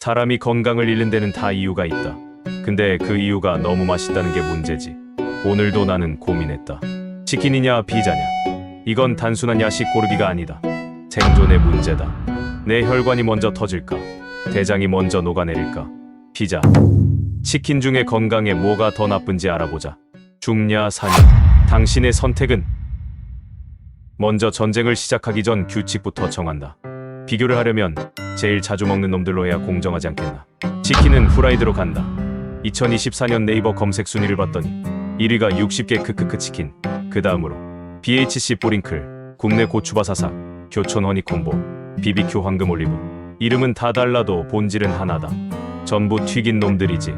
사람이 건강을 잃는 데는 다 이유가 있다. 근데 그 이유가 너무 맛있다는 게 문제지. 오늘도 나는 고민했다. 치킨이냐 피자냐. 이건 단순한 야식 고르기가 아니다. 생존의 문제다. 내 혈관이 먼저 터질까? 대장이 먼저 녹아내릴까? 피자. 치킨 중에 건강에 뭐가 더 나쁜지 알아보자. 죽냐 사냐. 당신의 선택은? 먼저 전쟁을 시작하기 전 규칙부터 정한다. 비교를 하려면 제일 자주 먹는 놈들로 해야 공정하지 않겠나. 치킨은 후라이드로 간다. 2024년 네이버 검색 순위를 봤더니 1위가 60개 크크크 치킨, 그 다음으로 BHC 뿌링클, 국내 고추바사삭, 교촌 허니콤보, BBQ 황금 올리브. 이름은 다 달라도 본질은 하나다. 전부 튀긴 놈들이지.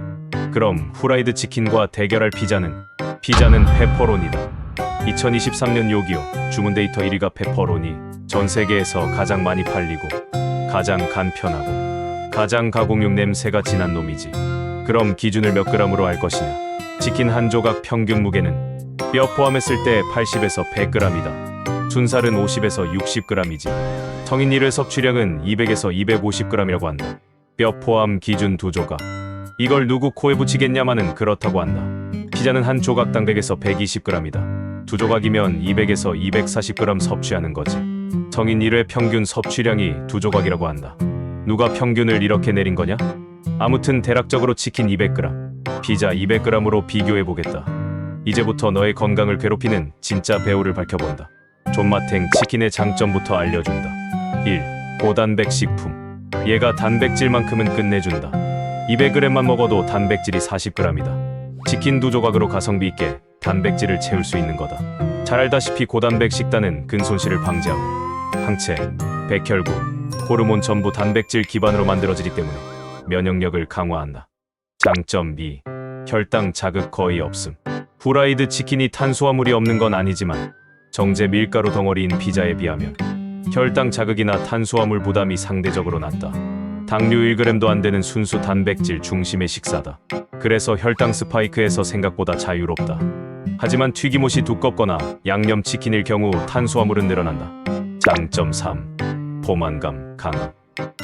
그럼 후라이드 치킨과 대결할 피자는 페퍼로니다. 2023년 요기요 주문 데이터 1위가 페퍼로니. 전 세계에서 가장 많이 팔리고 가장 간편하고 가장 가공육 냄새가 진한 놈이지. 그럼 기준을 몇 그램으로 할 것이냐. 치킨 한 조각 평균 무게는 뼈 포함했을 때 80에서 100g이다. 순살은 50에서 60g이지. 성인 1회 섭취량은 200에서 250g이라고 한다. 뼈 포함 기준 두 조각. 이걸 누구 코에 붙이겠냐마는 그렇다고 한다. 피자는 한 조각당 100에서 120g이다. 두 조각이면 200에서 240g 섭취하는 거지. 성인 1회 평균 섭취량이 두 조각이라고 한다. 누가 평균을 이렇게 내린 거냐? 아무튼 대략적으로 치킨 200g, 피자 200g으로 비교해보겠다. 이제부터 너의 건강을 괴롭히는 진짜 배우를 밝혀본다. 존맛탱 치킨의 장점부터 알려준다. 1. 고단백 식품. 얘가 단백질만큼은 끝내준다. 200g만 먹어도 단백질이 40g이다. 치킨 두 조각으로 가성비 있게 단백질을 채울 수 있는 거다. 잘 알다시피 고단백 식단은 근손실을 방지하고 항체, 백혈구, 호르몬 전부 단백질 기반으로 만들어지기 때문에 면역력을 강화한다. 장점 2. 혈당 자극 거의 없음. 후라이드 치킨이 탄수화물이 없는 건 아니지만 정제 밀가루 덩어리인 피자에 비하면 혈당 자극이나 탄수화물 부담이 상대적으로 낮다. 당류 1g도 안 되는 순수 단백질 중심의 식사다. 그래서 혈당 스파이크에서 생각보다 자유롭다. 하지만 튀김옷이 두껍거나 양념치킨일 경우 탄수화물은 늘어난다. 장점 3. 포만감 강함.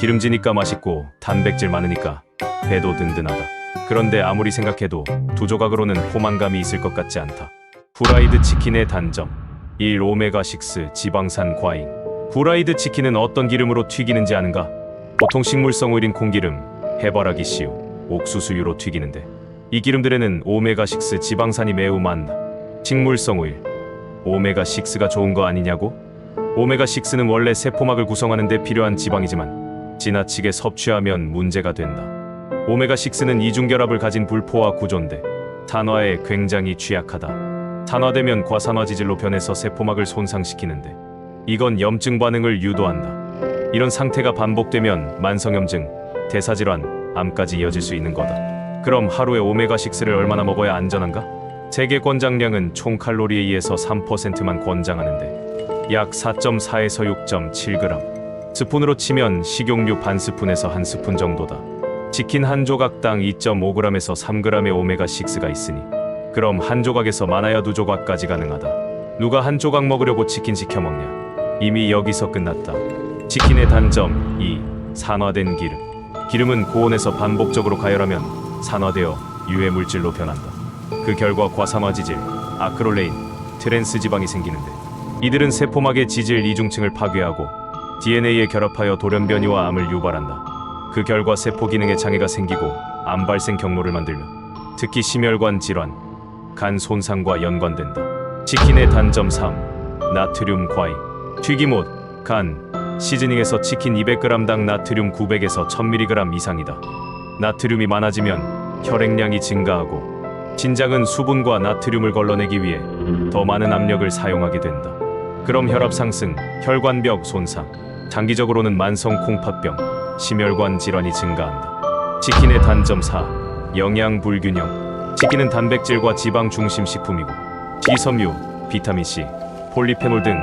기름지니까 맛있고 단백질 많으니까 배도 든든하다. 그런데 아무리 생각해도 두 조각으로는 포만감이 있을 것 같지 않다. 후라이드 치킨의 단점 1. 오메가6 지방산 과잉. 후라이드 치킨은 어떤 기름으로 튀기는지 아는가? 보통 식물성 오일인 콩기름, 해바라기 씨유, 옥수수유로 튀기는데 이 기름들에는 오메가6 지방산이 매우 많다. 식물성 오일, 오메가6가 좋은 거 아니냐고? 오메가6는 원래 세포막을 구성하는 데 필요한 지방이지만 지나치게 섭취하면 문제가 된다. 오메가6는 이중결합을 가진 불포화 구조인데 산화에 굉장히 취약하다. 산화되면 과산화지질로 변해서 세포막을 손상시키는데 이건 염증 반응을 유도한다. 이런 상태가 반복되면 만성염증, 대사질환, 암까지 이어질 수 있는 거다. 그럼 하루에 오메가6를 얼마나 먹어야 안전한가? 세계 권장량은 총 칼로리에 2에서 3%만 권장하는데 약 4.4에서 6.7g. 스푼으로 치면 식용유 반 스푼에서 한 스푼 정도다. 치킨 한 조각당 2.5g에서 3g의 오메가6가 있으니 그럼 한 조각에서 많아야 두 조각까지 가능하다. 누가 한 조각 먹으려고 치킨 시켜 먹냐? 이미 여기서 끝났다. 치킨의 단점 2. 산화된 기름. 기름은 고온에서 반복적으로 가열하면 산화되어 유해 물질로 변한다. 그 결과 과산화지질, 아크롤레인, 트랜스 지방이 생기는데 이들은 세포막의 지질 이중층을 파괴하고 DNA에 결합하여 돌연변이와 암을 유발한다. 그 결과 세포 기능에 장애가 생기고 암 발생 경로를 만들며 특히 심혈관 질환, 간 손상과 연관된다. 치킨의 단점 3. 나트륨 과잉. 튀김옷, 간, 시즈닝에서 치킨 200g당 나트륨 900에서 1000mg 이상이다. 나트륨이 많아지면 혈액량이 증가하고 신장은 수분과 나트륨을 걸러내기 위해 더 많은 압력을 사용하게 된다. 그럼 혈압 상승, 혈관벽 손상, 장기적으로는 만성 콩팥병, 심혈관 질환이 증가한다. 치킨의 단점 4. 영양 불균형. 치킨은 단백질과 지방 중심 식품이고 지섬유, 비타민C, 폴리페놀 등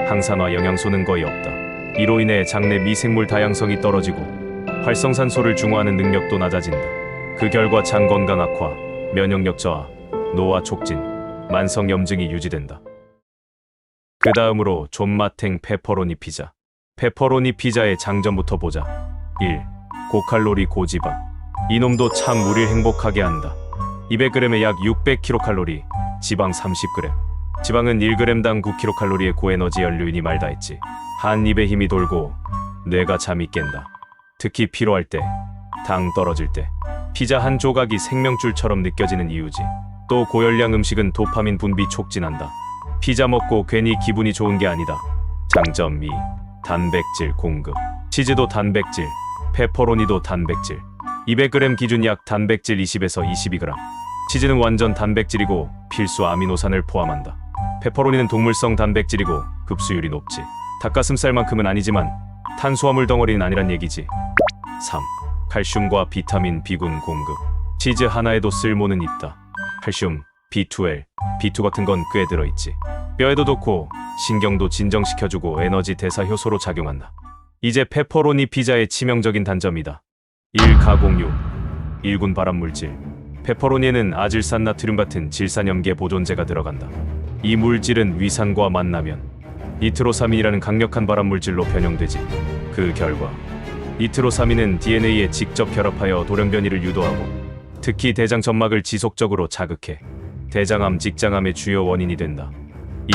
항산화 영양소는 거의 없다. 이로 인해 장내 미생물 다양성이 떨어지고 활성산소를 중화하는 능력도 낮아진다. 그 결과 장 건강 악화, 면역력 저하, 노화 촉진, 만성 염증이 유지된다. 그 다음으로 존맛탱 페퍼로니 피자. 페퍼로니 피자의 장점부터 보자. 1. 고칼로리 고지방. 이놈도 참 우릴 행복하게 한다. 200g에 약 600kcal, 지방 30g. 지방은 1g당 9kcal의 고에너지 연료이니 말다 했지. 한 입에 힘이 돌고 뇌가 잠이 깬다. 특히 피로할 때, 당 떨어질 때, 피자 한 조각이 생명줄처럼 느껴지는 이유지. 또 고열량 음식은 도파민 분비 촉진한다. 피자 먹고 괜히 기분이 좋은 게 아니다. 장점 2. 단백질 공급. 치즈도 단백질, 페퍼로니도 단백질. 200g 기준 약 단백질 20에서 22g. 치즈는 완전 단백질이고 필수 아미노산을 포함한다. 페퍼로니는 동물성 단백질이고 흡수율이 높지. 닭가슴살만큼은 아니지만 탄수화물 덩어리는 아니란 얘기지. 3. 칼슘과 비타민 B군 공급. 치즈 하나에도 쓸모는 있다. 칼슘, B12, B2 같은 건 꽤 들어있지. 뼈에도 좋고 신경도 진정시켜주고 에너지 대사 효소로 작용한다. 이제 페퍼로니 피자의 치명적인 단점이다. 1. 가공육. 1군 발암물질. 페퍼로니에는 아질산 나트륨 같은 질산염계 보존제가 들어간다. 이 물질은 위산과 만나면 니트로사민이라는 강력한 발암물질로 변형되지. 그 결과 니트로사민은 DNA에 직접 결합하여 돌연변이를 유도하고 특히 대장 점막을 지속적으로 자극해 대장암, 직장암의 주요 원인이 된다. 2.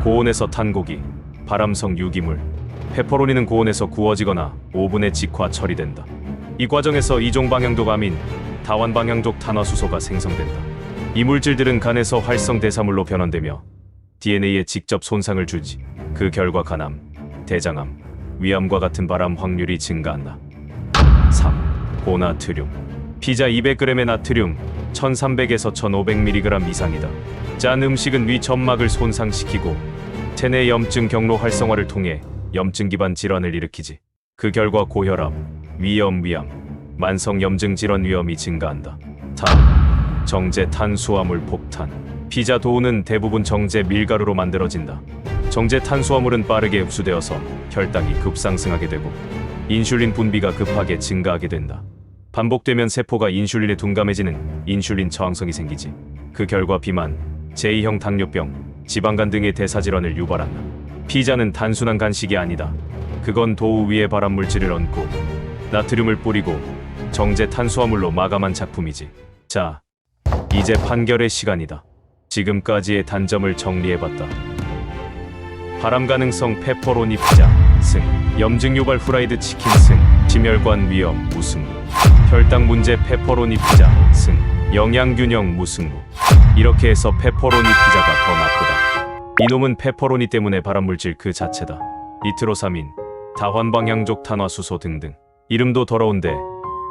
고온에서 탄 고기, 발암성 유기물. 페퍼로니는 고온에서 구워지거나 오븐에 직화 처리된다. 이 과정에서 이종 방향족 아민, 다원 방향족 탄화수소가 생성된다. 이 물질들은 간에서 활성 대사물로 변환되며 DNA에 직접 손상을 주지. 그 결과 간암, 대장암, 위암과 같은 발암 확률이 증가한다. 3. 고나트륨. 피자 200g의 나트륨 1300에서 1500mg 이상이다. 짠 음식은 위 점막을 손상시키고 체내 염증 경로 활성화를 통해 염증 기반 질환을 일으키지. 그 결과 고혈압, 위염, 만성 염증 질환 위험이 증가한다. 다음, 정제 탄수화물 폭탄. 피자 도우는 대부분 정제 밀가루로 만들어진다. 정제 탄수화물은 빠르게 흡수되어서 혈당이 급상승하게 되고 인슐린 분비가 급하게 증가하게 된다. 반복되면 세포가 인슐린에 둔감해지는 인슐린 저항성이 생기지. 그 결과 비만, 제2형 당뇨병, 지방간 등의 대사질환을 유발한다. 피자는 단순한 간식이 아니다. 그건 도우 위에 발암물질을 얹고 나트륨을 뿌리고 정제 탄수화물로 마감한 작품이지. 자, 이제 판결의 시간이다. 지금까지의 단점을 정리해봤다. 발암 가능성 페퍼로니 피자 승, 염증 유발 후라이드 치킨 승, 심혈관 위험 무승부, 혈당 문제 페퍼로니 피자 승, 영양균형 무승부. 이렇게 해서 페퍼로니 피자가 더 나쁘다. 이놈은 페퍼로니 때문에 발암물질 그 자체다. 니트로사민, 다환방향족 탄화수소 등등. 이름도 더러운데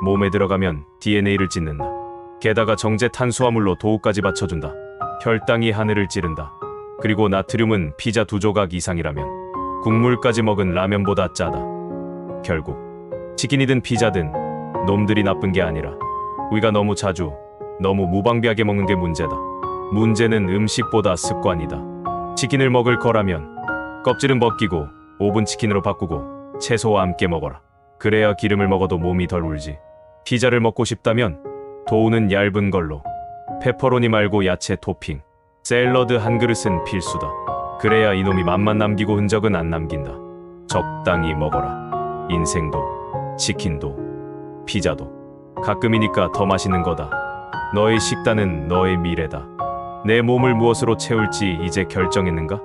몸에 들어가면 DNA를 찢는다. 게다가 정제 탄수화물로 도우까지 받쳐준다. 혈당이 하늘을 찌른다. 그리고 나트륨은 피자 2조각 이상이라면 국물까지 먹은 라면보다 짜다. 결국 치킨이든 피자든 놈들이 나쁜 게 아니라 우리가 너무 자주, 너무 무방비하게 먹는 게 문제다. 문제는 음식보다 습관이다. 치킨을 먹을 거라면 껍질은 벗기고 오븐 치킨으로 바꾸고 채소와 함께 먹어라. 그래야 기름을 먹어도 몸이 덜 울지. 피자를 먹고 싶다면 도우는 얇은 걸로, 페퍼로니 말고 야채 토핑, 샐러드 한 그릇은 필수다. 그래야 이놈이 맛만 남기고 흔적은 안 남긴다. 적당히 먹어라. 인생도, 치킨도, 피자도 가끔이니까 더 맛있는 거다. 너의 식단은 너의 미래다. 내 몸을 무엇으로 채울지 이제 결정했는가?